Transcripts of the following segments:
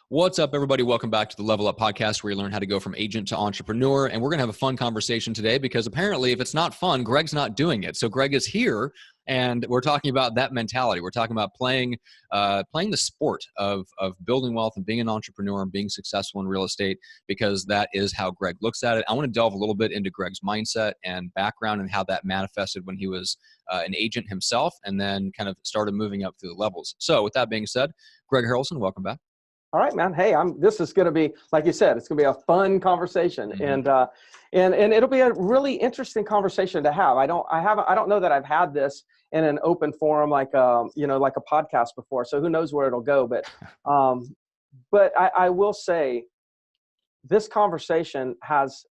What's up, everybody? Welcome back to the Level Up Podcast, where you learn how to go from agent to entrepreneur. And we're going to have a fun conversation today because apparently if it's not fun, Greg's not doing it. So Greg is here, and we're talking about that mentality. We're talking about playing the sport of building wealth and being an entrepreneur and being successful in real estate, because that is how Greg looks at it. I want to delve a little bit into Greg's mindset and background and how that manifested when he was an agent himself, and then kind of started moving up through the levels. So with that being said, Greg Harrelson, welcome back. All right, man. Hey, this is going to be, like you said, it's going to be a fun conversation, and it'll be a really interesting conversation to have. I don't know that I've had this in an open forum like a podcast before. So who knows where it'll go? But I will say, this conversation has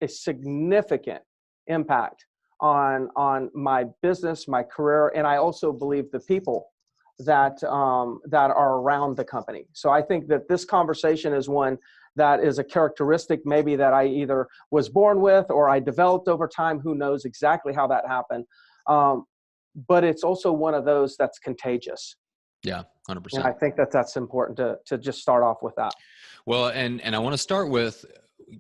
a significant impact on my business, my career, and I also believe the people that are around the company. So I think that this conversation is one that is a characteristic maybe that I either was born with or I developed over time. Who knows exactly how that happened? But it's also one of those that's contagious. Yeah, 100%. And I think that's important to just start off with that. Well, and I want to start with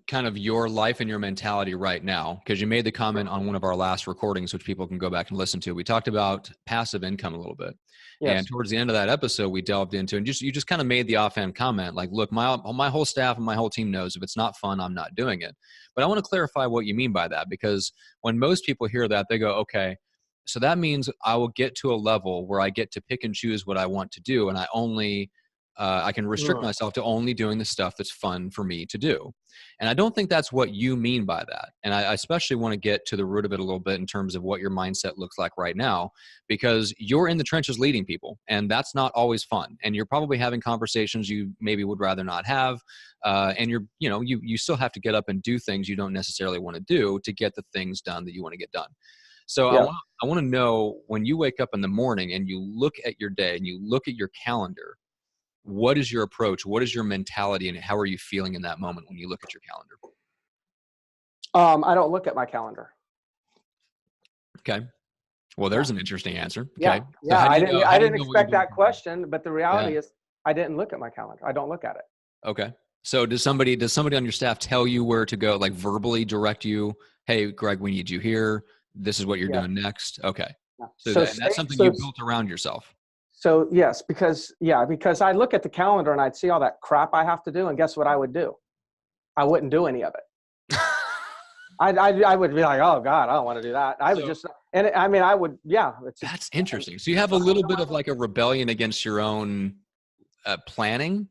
kind of your life and your mentality right now, because you made the comment on one of our last recordings, which people can go back and listen to. We talked about passive income a little bit. Yes. And towards the end of that episode, we delved into, and you just kind of made the offhand comment, like, look, my whole staff and my whole team knows if it's not fun, I'm not doing it. But I want to clarify what you mean by that, because when most people hear that, they go, okay, so that means I will get to a level where I get to pick and choose what I want to do, and I can restrict myself to only doing the stuff that's fun for me to do. And I don't think that's what you mean by that. And I especially want to get to the root of it a little bit in terms of what your mindset looks like right now, because you're in the trenches leading people, and that's not always fun. And you're probably having conversations you maybe would rather not have. And you still have to get up and do things you don't necessarily want to do to get the things done that you want to get done. So yeah. I want to know, when you wake up in the morning and you look at your day and you look at your calendar, what is your approach? What is your mentality, and how are you feeling in that moment when you look at your calendar? I don't look at my calendar. Okay. Well, there's an interesting answer. Okay. Yeah. I didn't expect that question, but the reality is I didn't look at my calendar. I don't look at it. Okay. So does somebody on your staff tell you where to go, like verbally direct you? Hey, Greg, we need you here. This is what you're doing next. Okay. Yeah. So that's something you built around yourself. So yes, because I look at the calendar and I'd see all that crap I have to do, and guess what I would do? I wouldn't do any of it. I would be like, oh God, I don't want to do that. I would, That's interesting. So you have a little bit of like a rebellion against your own planning.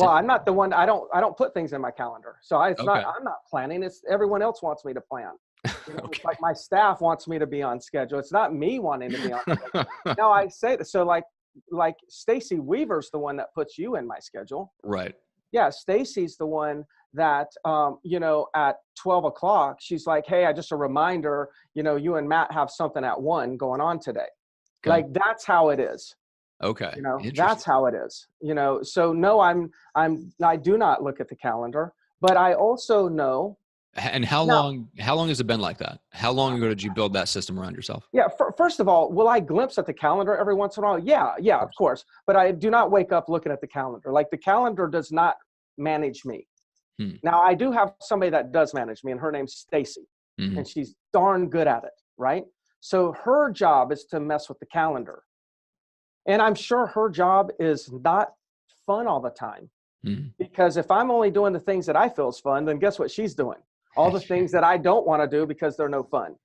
I'm not the one. I don't put things in my calendar. So I'm not planning. It's everyone else wants me to plan. Okay. It's like my staff wants me to be on schedule. It's not me wanting to be on schedule. Now I say that. So like Stacy Weaver's the one that puts you in my schedule. Right. Yeah. Stacy's the one that, at 12 o'clock, she's like, hey, just a reminder, you and Matt have something at 1 going on today. Okay. Like, that's how it is. Okay. That's how it is, so no, I do not look at the calendar, but I also know. And how long has it been like that? How long ago did you build that system around yourself? Yeah. First of all, will I glimpse at the calendar every once in a while? Yeah, of course. But I do not wake up looking at the calendar. Like, the calendar does not manage me. Now, I do have somebody that does manage me, and her name's Stacy, and she's darn good at it. Right. So her job is to mess with the calendar. And I'm sure her job is not fun all the time, because if I'm only doing the things that I feel is fun, then guess what she's doing? All the things that I don't want to do because they're no fun.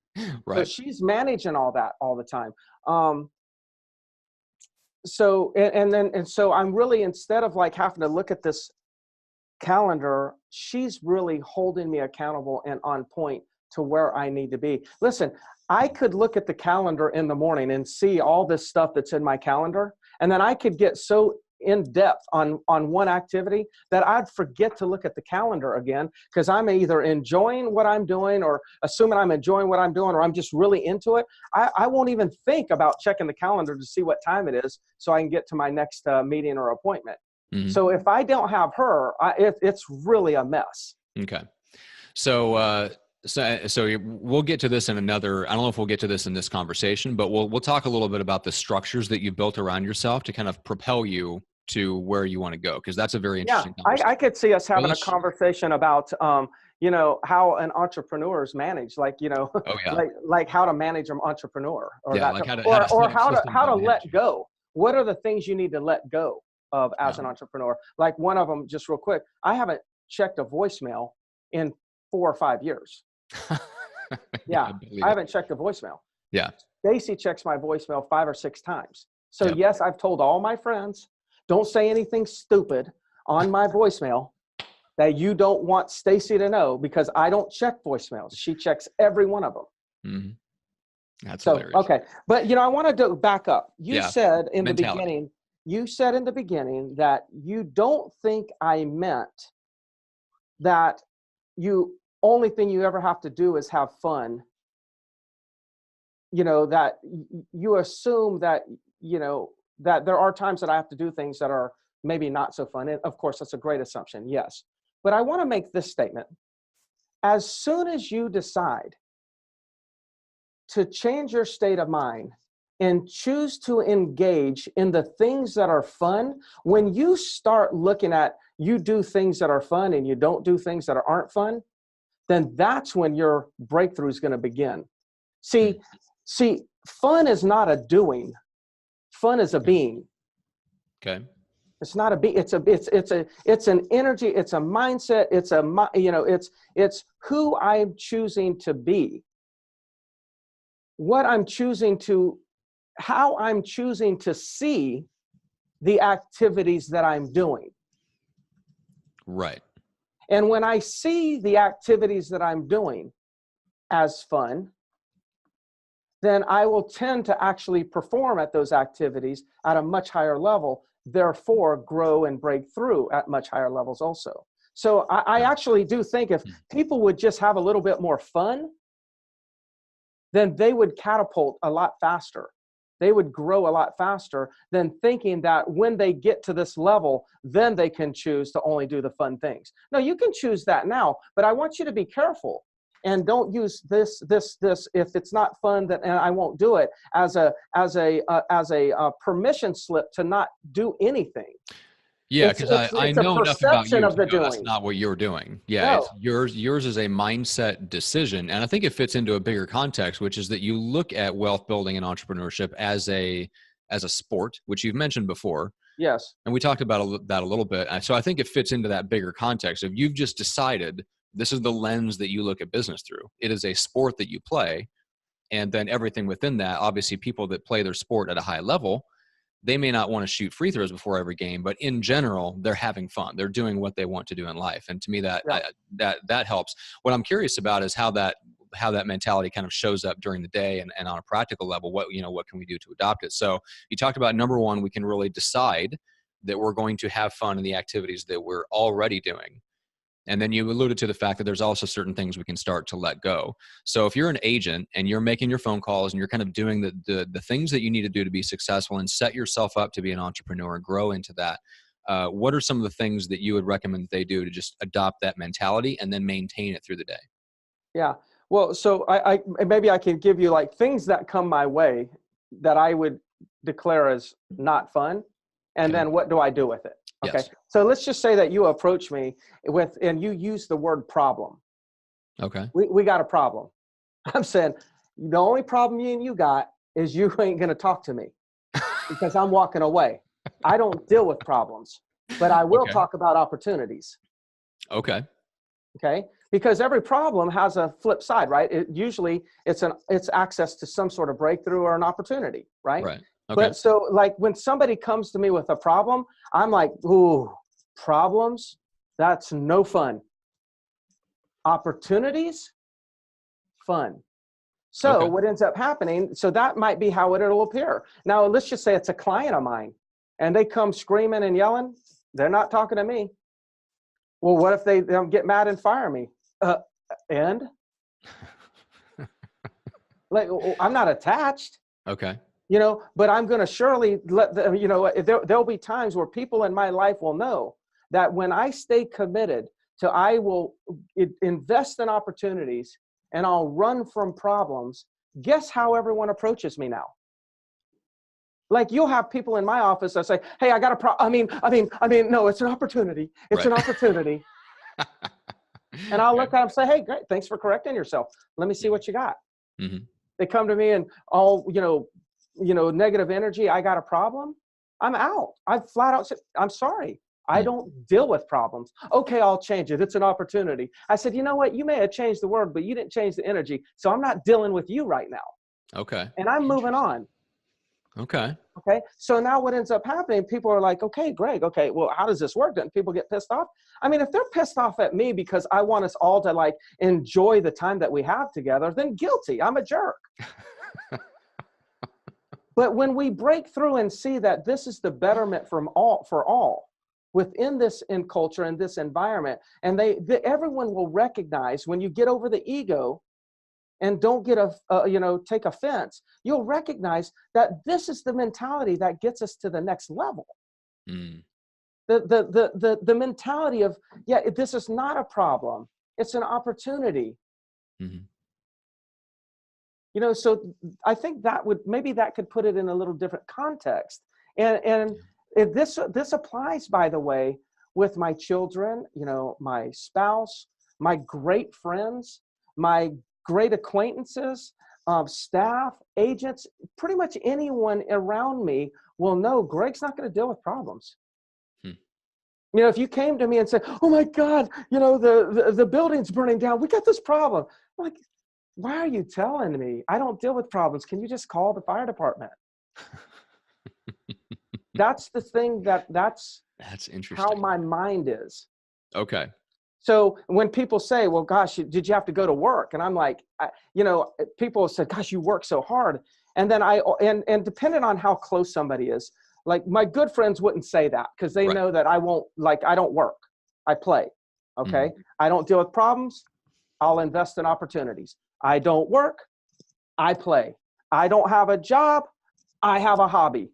Right. So she's managing all that all the time. So I'm really, instead of like having to look at this calendar, she's really holding me accountable and on point to where I need to be. Listen, I could look at the calendar in the morning and see all this stuff that's in my calendar, and then I could get so in depth on one activity that I'd forget to look at the calendar again, because I'm either enjoying what I'm doing or assuming I'm enjoying what I'm doing, or I'm just really into it. I won't even think about checking the calendar to see what time it is so I can get to my next meeting or appointment. So if I don't have her, it's really a mess. Okay. So we'll get to this in another, I don't know if we'll get to this in this conversation, but we'll talk a little bit about the structures that you've built around yourself to kind of propel you to where you want to go? Because that's a very Yeah, interesting conversation. I could see us having a let's- conversation about, how an entrepreneur is managed, like, Oh yeah. like how to manage an entrepreneur, or Yeah. that, Like how to, or set up systems how to that manage let you. go. What are the things you need to let go of as Yeah. an entrepreneur? Like one of them, just real quick, I haven't checked a voicemail in 4 or 5 years. Yeah, I believe I it. haven't checked a voicemail. Yeah. Stacy checks my voicemail 5 or 6 times. So Yep. yes, I've told all my friends, don't say anything stupid on my voicemail that you don't want Stacy to know, because I don't check voicemails. She checks every one of them. That's So, hilarious. okay. But, I want to back up. You Yeah. said in Mentality. the beginning that you don't think I meant that only thing you ever have to do is have fun. That you assume that, that there are times that I have to do things that are maybe not so fun. And of course, that's a great assumption. Yes. But I want to make this statement. As soon as you decide to change your state of mind and choose to engage in the things that are fun, when you start looking at you do things that are fun and you don't do things that aren't fun, then that's when your breakthrough is going to begin. See, fun is not a doing. Fun is a being. Okay. It's not a be. It's an energy. It's a mindset. It's who I'm choosing to be. How I'm choosing to see the activities that I'm doing. Right. And when I see the activities that I'm doing as fun, then I will tend to actually perform at those activities at a much higher level, therefore grow and break through at much higher levels also. So I actually do think if people would just have a little bit more fun, then they would catapult a lot faster. They would grow a lot faster than thinking that when they get to this level, then they can choose to only do the fun things. No, you can choose that now, but I want you to be careful and don't use this. If it's not fun, then I won't do it as a permission slip to not do anything. Yeah, because I It's a know enough about perception you of to the know that's doing. not what you're doing. Yeah, No. it's yours is a mindset decision. And I think it fits into a bigger context, which is that you look at wealth building and entrepreneurship as a sport, which you've mentioned before. Yes. And we talked about that a little bit. So I think it fits into that bigger context. If you've just decided this is the lens that you look at business through, it is a sport that you play. And then everything within that, obviously people that play their sport at a high level, they may not want to shoot free throws before every game, but in general, they're having fun. They're doing what they want to do in life. And to me, that helps. What I'm curious about is how that mentality kind of shows up during the day and on a practical level. What can we do to adopt it? So you talked about number one, we can really decide that we're going to have fun in the activities that we're already doing. And then you alluded to the fact that there's also certain things we can start to let go. So if you're an agent and you're making your phone calls and you're kind of doing the things that you need to do to be successful and set yourself up to be an entrepreneur and grow into that, what are some of the things that you would recommend they do to just adopt that mentality and then maintain it through the day? Yeah. Well, so I maybe I can give you like things that come my way that I would declare as not fun. And then what do I do with it? Okay. Yes. So let's just say that you approach me and you use the word problem. Okay. We got a problem. I'm saying the only problem you got is you ain't going to talk to me because I'm walking away. I don't deal with problems, but I will talk about opportunities. Okay. Okay. Because every problem has a flip side, right? It's access to some sort of breakthrough or an opportunity, right? Right. Okay. But so like when somebody comes to me with a problem, I'm like, ooh, problems? That's no fun. Opportunities? Fun. So what ends up happening, so that might be how it'll appear. Now, let's just say it's a client of mine and they come screaming and yelling. They're not talking to me. Well, what if they get mad and fire me? And? Like, I'm not attached. Okay. But I'm going to surely let them, there'll be times where people in my life will know that when I stay committed to, I will invest in opportunities and I'll run from problems. Guess how everyone approaches me now? Like you'll have people in my office that say, hey, I got a problem. No, it's an opportunity. It's Right. an opportunity. And I'll look at them and say, hey, great. Thanks for correcting yourself. Let me see what you got. Mm-hmm. They come to me and all, negative energy. I got a problem. I'm out. I flat out said, I'm sorry. I don't deal with problems. Okay, I'll change it. It's an opportunity. I said, you know what? You may have changed the word, but you didn't change the energy. So I'm not dealing with you right now. Okay. And I'm moving on. Okay. Okay. So now what ends up happening, people are like, okay, Greg, okay, well, how does this work? Don't people get pissed off? I mean, if they're pissed off at me because I want us all to like enjoy the time that we have together, then guilty. I'm a jerk. But when we break through and see that this is the betterment for all within this in culture and this environment, and everyone will recognize when you get over the ego and don't get take offense, you'll recognize that this is the mentality that gets us to the next level. Mm. The mentality of, this is not a problem. It's an opportunity. Mm-hmm. So I think that could put it in a little different context. And this applies, by the way, with my children, my spouse, my great friends, my great acquaintances, staff, agents, pretty much anyone around me will know Greg's not going to deal with problems. If you came to me and said, oh my God, the building's burning down, we got this problem. I'm like, why are you telling me? I don't deal with problems. Can you just call the fire department? That's the thing that's interesting. how my mind is. Okay. So when people say, well, gosh, did you have to go to work? And I'm like, people said, gosh, you work so hard. And then and depending on how close somebody is, like my good friends wouldn't say that because they know that I don't work. I play. Okay. Mm-hmm. I don't deal with problems. I'll invest in opportunities. I don't work. I play. I don't have a job. I have a hobby.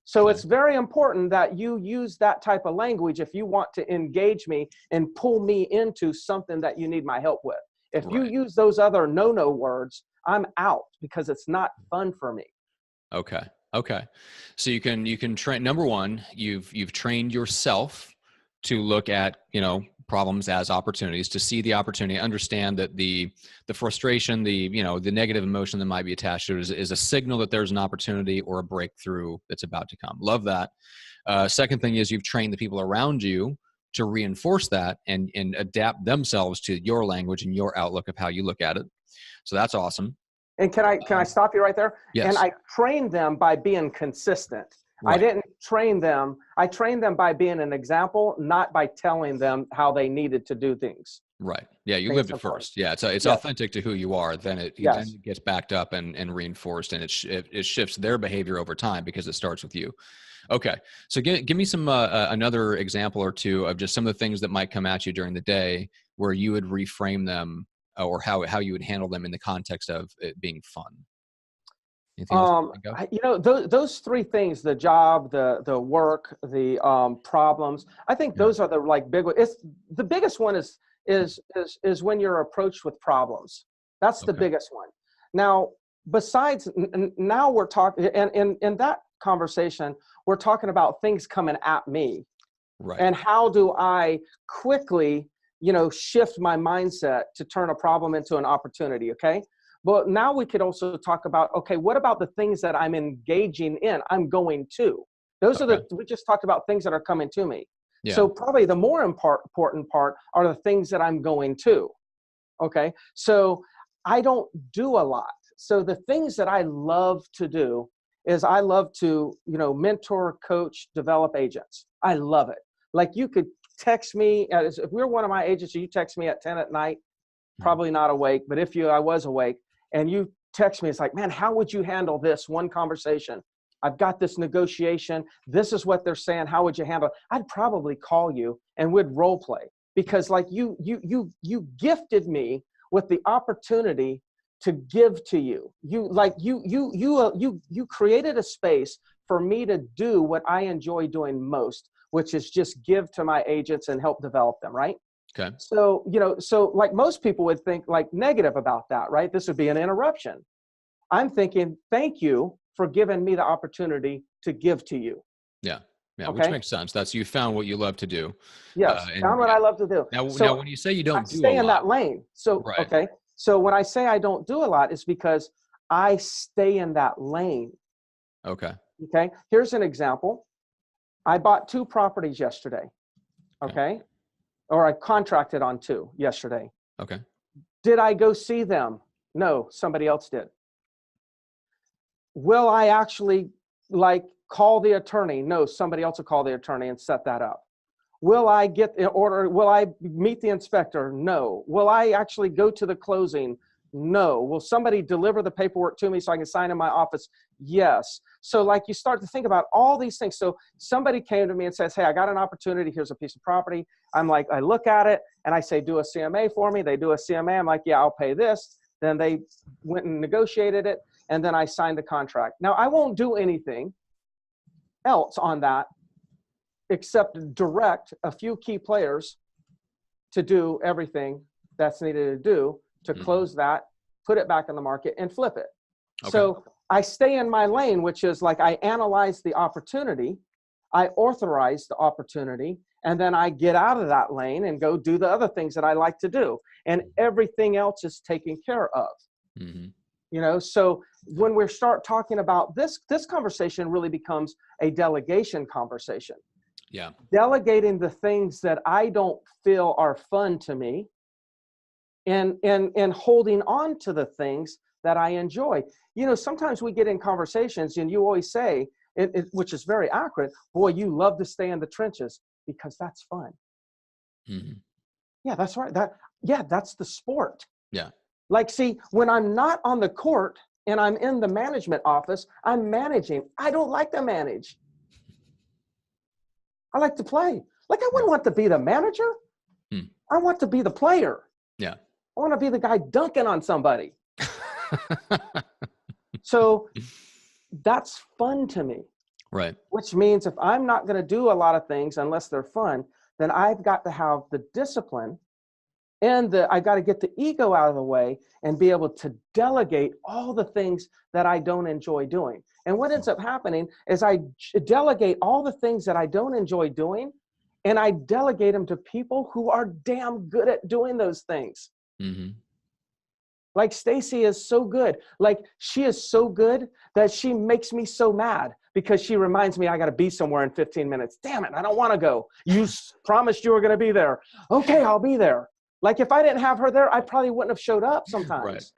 So it's very important that you use that type of language if you want to engage me and pull me into something that you need my help with. If you use those other no words, I'm out because it's not fun for me. Okay. So you can train. Number one, you've trained yourself to look at, problems as opportunities, to see the opportunity, understand that the frustration, the negative emotion that might be attached to it is a signal that there's an opportunity or a breakthrough that's about to come. Love that. Second thing is you've trained the people around you to reinforce that and adapt themselves to your language and your outlook of how you look at it. So that's awesome. And can I stop you right there? Yes. And I trained them by being consistent. Right. I didn't train them. I trained them by being an example, not by telling them how they needed to do things. Right. Yeah. You lived it first. Yeah. It's authentic to who you are. Then it gets backed up and reinforced, and it shifts their behavior over time because it starts with you. Okay. So give me some, another example or two of just some of the things that might come at you during the day where you would reframe them or how you would handle them in the context of it being fun. Those three things: the job, the work, the problems. I think those are the big ones. It's the biggest one is when you're approached with problems. That's the biggest one. Now, besides, now we're talking, and in that conversation, we're talking about things coming at me, right? And how do I quickly, shift my mindset to turn a problem into an opportunity? Okay. But now we could also talk about, okay, what about the things that I'm engaging in? I'm going to. Those are we just talked about things that are coming to me. Yeah. So probably the more important part are the things that I'm going to. Okay. So I don't do a lot. So the things that I love to do is I love to, mentor, coach, develop agents. I love it. Like you could text me, if we're one of my agents, you text me at 10 at night, probably not awake, but if I was awake, and you text me, it's like, man, how would you handle this one conversation? I've got this negotiation. This is what they're saying. How would you handle it? I'd probably call you and we'd role play because you gifted me with the opportunity to give to you. You created a space for me to do what I enjoy doing most, which is just give to my agents and help develop them, right? Okay. So, so like most people would think like negative about that, right? This would be an interruption. I'm thinking, thank you for giving me the opportunity to give to you. Yeah. Yeah. Okay? Which makes sense. That's, you found what you love to do. Yes, And found what I love to do. now when you say you don't I do stay a in lot, that lane. So, right. okay. So when I say I don't do a lot, it's because I stay in that lane. Okay. Okay. Here's an example. I bought 2 properties yesterday. Okay. Or I contracted on 2 yesterday. Okay. Did I go see them? No, somebody else did. Will I actually call the attorney? No, somebody else will call the attorney and set that up. Will I get in order? Will I meet the inspector? No. Will I actually go to the closing? No. Will somebody deliver the paperwork to me so I can sign in my office? Yes. So you start to think about all these things. So somebody came to me and says, hey, I got an opportunity. Here's a piece of property. I'm like, I look at it and I say, do a CMA for me. They do a CMA. I'm like, yeah, I'll pay this. Then they went and negotiated it. And then I signed the contract. Now I won't do anything else on that except direct a few key players to do everything that's needed to do to close that, put it back in the market, and flip it. Okay. So I stay in my lane, which is I analyze the opportunity, I authorize the opportunity, and then I get out of that lane and go do the other things that I like to do. And everything else is taken care of. Mm-hmm. So when we start talking about this conversation really becomes a delegation conversation. Yeah. Delegating the things that I don't feel are fun to me and holding on to the things that I enjoy. Sometimes we get in conversations and you always say, which is very accurate, boy, you love to stay in the trenches because that's fun. Mm-hmm. Yeah, that's right. That's the sport. Yeah. See, when I'm not on the court and I'm in the management office, I'm managing. I don't like to manage. I like to play. I wouldn't want to be the manager. I want to be the player. Yeah. I want to be the guy dunking on somebody. So that's fun to me. Right. Which means if I'm not going to do a lot of things unless they're fun, then I've got to have the discipline and I got to get the ego out of the way and be able to delegate all the things that I don't enjoy doing. And what ends up happening is I delegate all the things that I don't enjoy doing, and I delegate them to people who are damn good at doing those things. Mm-hmm. Stacy is so good. She is so good that she makes me so mad because she reminds me I got to be somewhere in 15 minutes. Damn it, I don't want to go. You promised you were going to be there. Okay, I'll be there. If I didn't have her there, I probably wouldn't have showed up sometimes.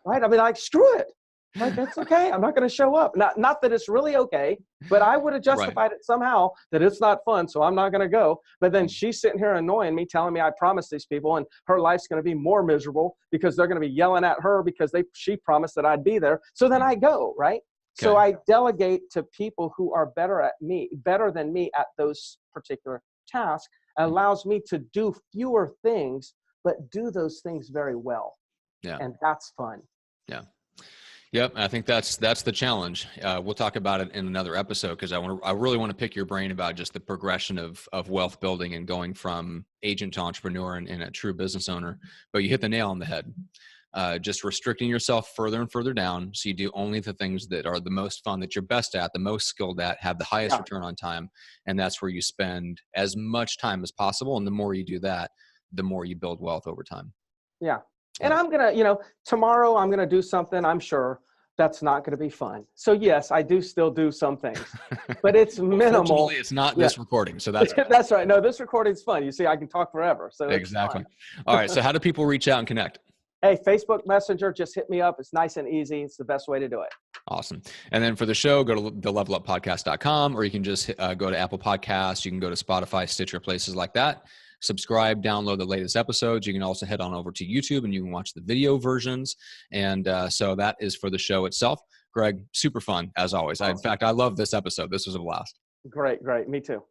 Right? I'd be screw it. It's okay. I'm not going to show up. Not that it's really okay, but I would have justified it somehow that it's not fun, so I'm not going to go. But then she's sitting here annoying me, telling me I promised these people, and her life's going to be more miserable because they're going to be yelling at her because she promised that I'd be there. So then I go, right? Okay. So I delegate to people who are better than me at those particular tasks. Allows me to do fewer things, but do those things very well. Yeah. And that's fun. Yeah. Yep. I think that's the challenge. We'll talk about it in another episode because I really want to pick your brain about just the progression of wealth building and going from agent to entrepreneur and a true business owner. But you hit the nail on the head. Just restricting yourself further and further down. So you do only the things that are the most fun, that you're best at, the most skilled at, have the highest return on time. And that's where you spend as much time as possible. And the more you do that, the more you build wealth over time. Yeah. And I'm going to, tomorrow I'm going to do something, I'm sure that's not going to be fun. So yes, I do still do some things, but it's minimal. Fortunately, it's not this recording. So that's that's right. No, this recording's fun. You see, I can talk forever. So exactly. All right. So how do people reach out and connect? Hey, Facebook Messenger, just hit me up. It's nice and easy. It's the best way to do it. Awesome. And then for the show, go to theleveluppodcast.com, or you can just go to Apple Podcasts. You can go to Spotify, Stitcher, places like that. Subscribe, download the latest episodes. You can also head on over to YouTube and you can watch the video versions. And so that is for the show itself. Greg, super fun as always. In fact, I love this episode. This was a blast. Great. Me too.